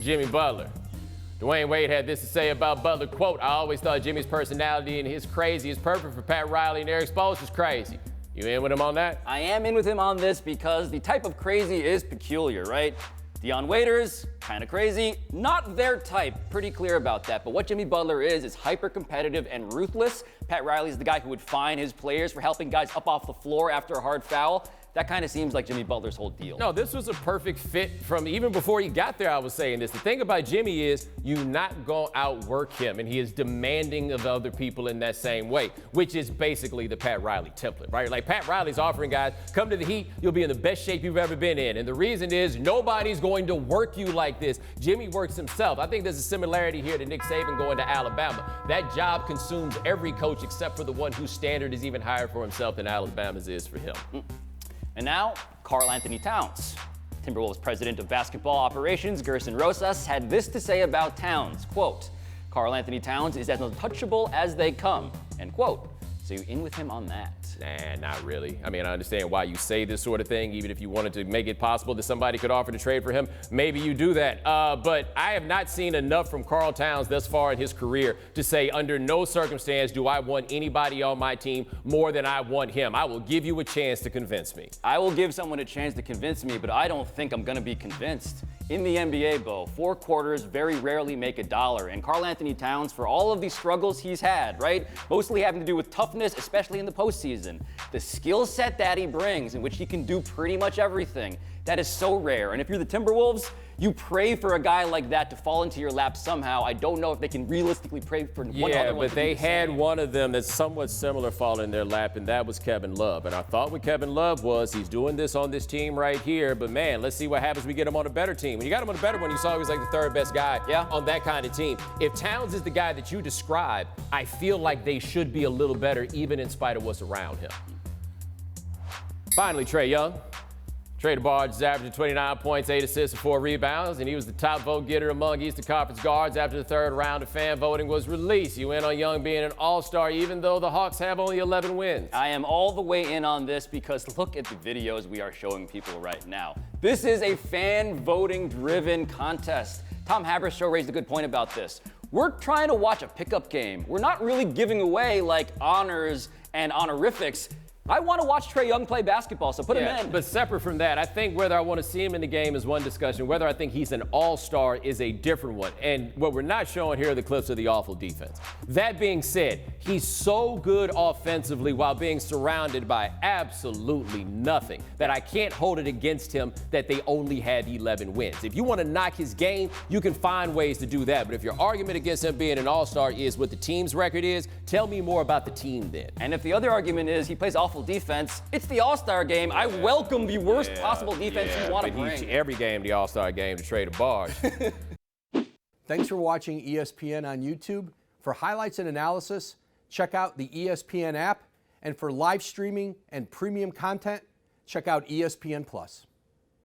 Jimmy Butler. Dwyane Wade had this to say about Butler, quote, "I always thought Jimmy's personality and his crazy is perfect for Pat Riley and Eric Spoelstra's crazy." You in with him on that? I am in with him on this because the type of crazy is peculiar, right? Dwyane Waders, kind of crazy, not their type, pretty clear about that. But what Jimmy Butler is hyper-competitive and ruthless. Pat Riley's the guy who would fine his players for helping guys up off the floor after a hard foul. That kind of seems like Jimmy Butler's whole deal. No, this was a perfect fit from even before he got there. I was saying this. The thing about Jimmy is you not going to outwork him, and he is demanding of other people in that same way, which is basically the Pat Riley template, right? Like Pat Riley's offering guys, come to the Heat, you'll be in the best shape you've ever been in. And the reason is nobody's going to work you like this. Jimmy works himself. I think there's a similarity here to Nick Saban going to Alabama. That job consumes every coach except for the one whose standard is even higher for himself than Alabama's is for him. And now, Karl-Anthony Towns. Timberwolves president of basketball operations, Gersson Rosas, had this to say about Towns, quote, "Karl-Anthony Towns is as untouchable as they come," end quote. So you in with him on that? Nah, not really. I mean, I understand why you say this sort of thing, even if you wanted to make it possible that somebody could offer to trade for him. Maybe you do that. But I have not seen enough from Karl Towns thus far in his career to say under no circumstance do I want anybody on my team more than I want him. I will give you a chance to convince me. I will give someone a chance to convince me, but I don't think I'm going to be convinced. In the NBA, Bo, 4 quarters very rarely make a dollar. And Karl-Anthony Towns, for all of these struggles he's had, right, mostly having to do with toughness, especially in the postseason, the skill set that he brings, in which he can do pretty much everything, that is so rare. And if you're the Timberwolves, you pray for a guy like that to fall into your lap somehow. I don't know if they can realistically pray for one other one. Yeah, but they had one of them that's somewhat similar fall in their lap, and that was Kevin Love. And I thought with Kevin Love was he's doing this on this team right here, but man, let's see what happens when we get him on a better team. When you got him on a better one, you saw he was like the 3rd best guy on that kind of team. If Towns is the guy that you describe, I feel like they should be a little better even in spite of what's around him. Finally, Trey Young. Trey the Barge is averaging 29 points, 8 assists, and 4 rebounds, and he was the top vote getter among Eastern Conference guards after the 3rd round of fan voting was released. You in on Young being an all-star, even though the Hawks have only 11 wins. I am all the way in on this because look at the videos we are showing people right now. This is a fan voting-driven contest. Tom Haberstroh raised a good point about this. We're trying to watch a pickup game. We're not really giving away like honors and honorifics. I want to watch Trey Young play basketball, so put him in. But separate from that, I think whether I want to see him in the game is one discussion. Whether I think he's an all-star is a different one. And what we're not showing here are the clips of the awful defense. That being said, he's so good offensively while being surrounded by absolutely nothing that I can't hold it against him that they only had 11 wins. If you want to knock his game, you can find ways to do that. But if your argument against him being an all-star is what the team's record is, tell me more about the team then. And if the other argument is he plays awful defense, it's the All-Star game. I welcome the worst possible defense you want to bring. Every game, the All-Star game to Trey the Barge. Thanks for watching ESPN on YouTube. For highlights and analysis, check out the ESPN app. And for live streaming and premium content, check out ESPN+.